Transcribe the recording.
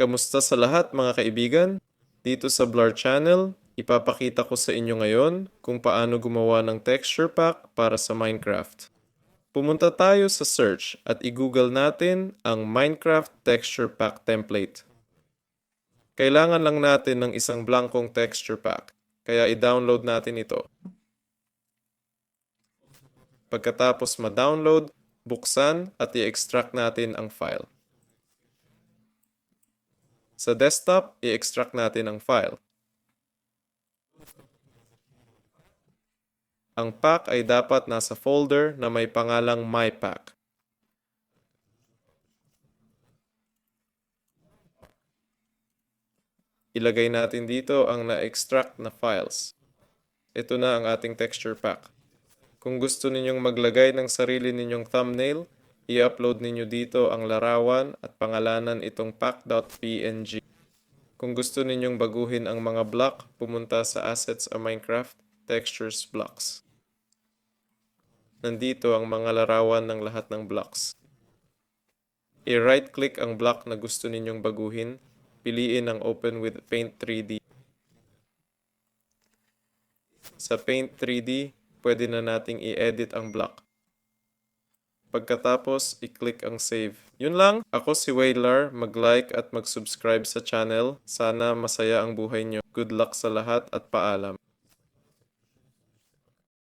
Kamusta sa lahat mga kaibigan? Dito sa Blur Channel, ipapakita ko sa inyo ngayon kung paano gumawa ng texture pack para sa Minecraft. Pumunta tayo sa search at i-google natin ang Minecraft Texture Pack Template. Kailangan lang natin ng isang blankong texture pack, kaya i-download natin ito. Pagkatapos ma-download, buksan at i-extract natin ang file. Sa desktop, i-extract natin ang file. Ang pack ay dapat nasa folder na may pangalang MyPack. Ilagay natin dito ang na-extract na files. Ito na ang ating texture pack. Kung gusto ninyong maglagay ng sarili ninyong thumbnail, i-upload ninyo dito ang larawan at pangalanan itong pack.png. Kung gusto ninyong baguhin ang mga block, pumunta sa Assets a Minecraft, Textures Blocks. Nandito ang mga larawan ng lahat ng blocks. I-right-click ang block na gusto ninyong baguhin, piliin ang Open with Paint 3D. Sa Paint 3D, pwede na nating i-edit ang block. Pagkatapos, i-click ang Save. Yun lang, ako si Waylar, mag-like at mag-subscribe sa channel. Sana masaya ang buhay nyo. Good luck sa lahat at paalam.